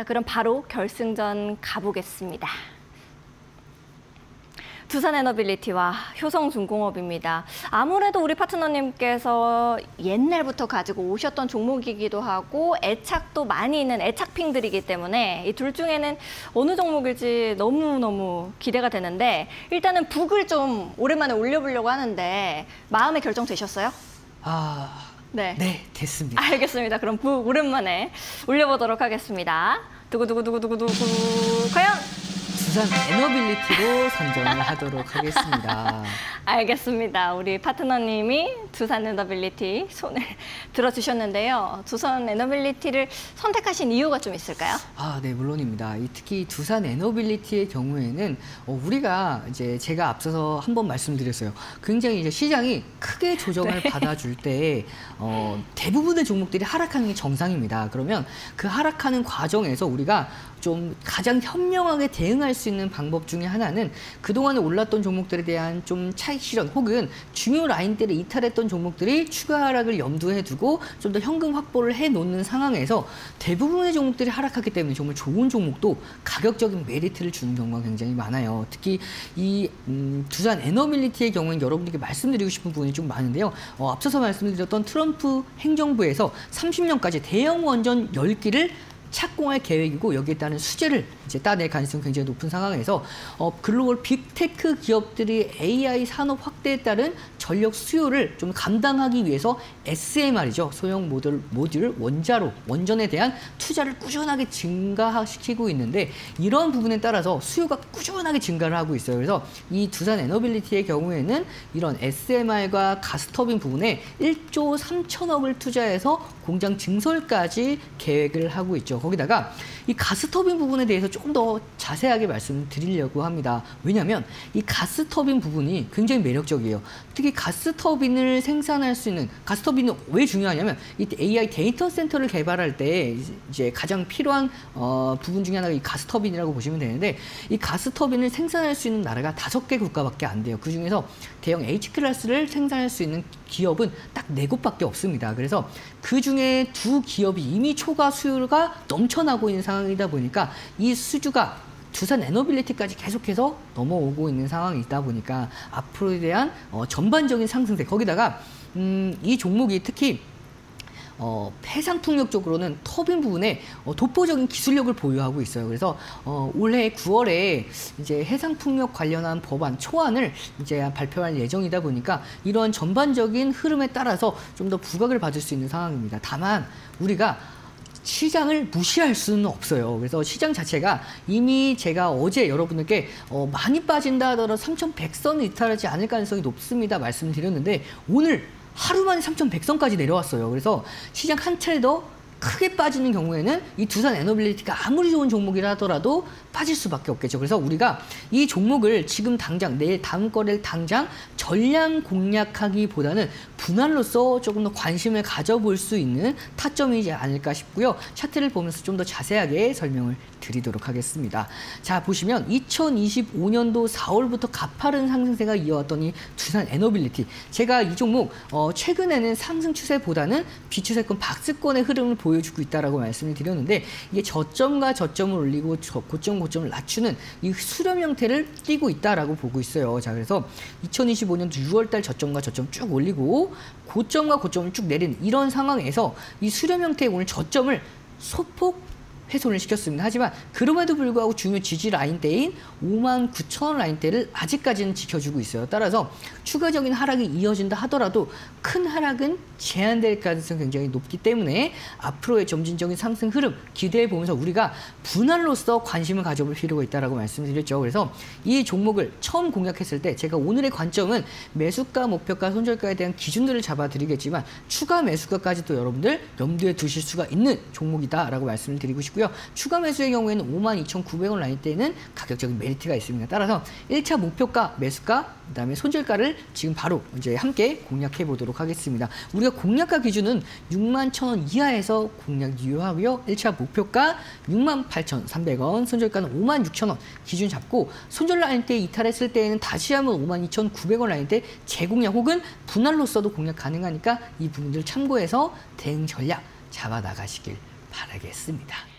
그럼 바로 결승전 가보겠습니다. 두산에너빌리티와 효성중공업입니다. 아무래도 우리 파트너님께서 옛날부터 가지고 오셨던 종목이기도 하고 애착도 많이 있는 애착핑들이기 때문에 이 둘 중에는 어느 종목일지 너무너무 기대가 되는데 일단은 북을 좀 오랜만에 올려보려고 하는데 마음의 결정 되셨어요? 네, 됐습니다. 알겠습니다. 그럼 북 오랜만에 올려보도록 하겠습니다. 두구두구두구두구두구 과연? 두산에너빌리티로 선정을 하도록 하겠습니다. 알겠습니다. 우리 파트너님이 두산에너빌리티 손을 들어주셨는데요. 두산에너빌리티를 선택하신 이유가 좀 있을까요? 네, 물론입니다. 특히 두산에너빌리티의 경우에는 우리가 제가 앞서서 한번 말씀드렸어요. 굉장히 이제 시장이 크게 조정을 네. 받아줄 때 대부분의 종목들이 하락하는 게 정상입니다. 그러면 그 하락하는 과정에서 우리가 좀 가장 현명하게 대응할 수 있는 방법 중에 하나는 그동안에 올랐던 종목들에 대한 좀 차익 실현 혹은 중요 라인대를 이탈했던 종목들이 추가 하락을 염두에 두고 좀 더 현금 확보를 해놓는 상황에서 대부분의 종목들이 하락하기 때문에 정말 좋은 종목도 가격적인 메리트를 주는 경우가 굉장히 많아요. 특히 이 두산에너빌리티의 경우는 여러분들께 말씀드리고 싶은 부분이 좀 많은데요. 앞서서 말씀드렸던 트럼프 행정부에서 30년까지 대형 원전 10기를 착공할 계획이고 여기에 따른 수제를 이제 따낼 가능성이 굉장히 높은 상황에서 글로벌 빅테크 기업들이 AI 산업 확대에 따른 전력 수요를 좀 감당하기 위해서 SMR이죠. 소형 모듈 원전에 대한 투자를 꾸준하게 증가시키고 있는데 이런 부분에 따라서 수요가 꾸준하게 증가를 하고 있어요. 그래서 이 두산에너빌리티의 경우에는 이런 SMR과 가스터빈 부분에 1조 3천억을 투자해서 공장 증설까지 계획을 하고 있죠. 거기다가 이 가스터빈 부분에 대해서 조금 더 자세하게 말씀드리려고 합니다. 왜냐하면 이 가스터빈 부분이 굉장히 매력적이에요. 특히 가스터빈을 생산할 수 있는 가스터빈은 왜 중요하냐면 이 AI 데이터 센터를 개발할 때 이제 가장 필요한 부분 중에 하나가 이 가스터빈이라고 보시면 되는데 이 가스터빈을 생산할 수 있는 나라가 5개 국가밖에 안 돼요. 그 중에서 대형 H클래스를 생산할 수 있는 기업은 딱 4곳밖에 없습니다. 그래서 그 중에 2기업이 이미 초과 수요가 넘쳐나고 있는 상황이다 보니까 이 수주가 두산에너빌리티까지 계속해서 넘어오고 있는 상황이다 보니까 앞으로에 대한 전반적인 상승세 거기다가 이 종목이 특히 해상풍력 쪽으로는 터빈 부분에 독보적인 기술력을 보유하고 있어요. 그래서 올해 9월에 이제 해상풍력 관련한 법안 초안을 이제 발표할 예정이다 보니까 이런 전반적인 흐름에 따라서 좀 더 부각을 받을 수 있는 상황입니다. 다만 우리가 시장을 무시할 수는 없어요. 그래서 시장 자체가 이미 제가 어제 여러분들께 많이 빠진다 하더라도 3,100선을 이탈하지 않을 가능성이 높습니다. 말씀드렸는데 오늘 하루 만에 3,100선까지 내려왔어요. 그래서 시장 한 차례 더 크게 빠지는 경우에는 이 두산에너빌리티가 아무리 좋은 종목이라 하더라도 빠질 수밖에 없겠죠. 그래서 우리가 이 종목을 지금 당장 내일 다음 거래일 당장 전량 공략하기보다는 분할로서 조금 더 관심을 가져볼 수 있는 타점이지 않을까 싶고요. 차트를 보면서 좀 더 자세하게 설명을 드리도록 하겠습니다. 자, 보시면 2025년도 4월부터 가파른 상승세가 이어왔던 이 두산에너빌리티. 제가 이 종목 최근에는 상승 추세보다는 비추세권 박스권의 흐름을 보여주고 있다라고 말씀을 드렸는데 이게 저점과 저점을 올리고 고점을 낮추는 이 수렴 형태를 띠고 있다라고 보고 있어요. 자, 그래서 2025년도 6월달 저점과 저점 쭉 올리고 고점과 고점을 쭉 내리는 이런 상황에서 이 수렴 형태의 오늘 저점을 소폭 훼손을 시켰습니다. 하지만 그럼에도 불구하고 중요 지지 라인대인 59,000원 라인대를 아직까지는 지켜주고 있어요. 따라서 추가적인 하락이 이어진다 하더라도 큰 하락은 제한될 가능성이 굉장히 높기 때문에 앞으로의 점진적인 상승 흐름 기대해 보면서 우리가 분할로서 관심을 가져볼 필요가 있다고 말씀드렸죠. 그래서 이 종목을 처음 공략했을 때 제가 오늘의 관점은 매수가, 목표가, 손절가에 대한 기준들을 잡아드리겠지만 추가 매수가까지도 여러분들 염두에 두실 수가 있는 종목이다라고 말씀을 드리고 싶고요. 추가 매수의 경우에는 52,900원 라인대에는 가격적인 메리트가 있습니다. 따라서 1차 목표가, 매수가, 그다음에 손절가를 지금 바로 이제 함께 공략해 보도록 하겠습니다. 우리가 공략가 기준은 61,000원 이하에서 공략 유효하고요. 1차 목표가 68,300원, 손절가는 56,000원 기준 잡고 손절 라인대 이탈했을 때에는 다시 한번 52,900원 라인대 재공략 혹은 분할로서도 공략 가능하니까 이 부분들 참고해서 대응 전략 잡아 나가시길 바라겠습니다.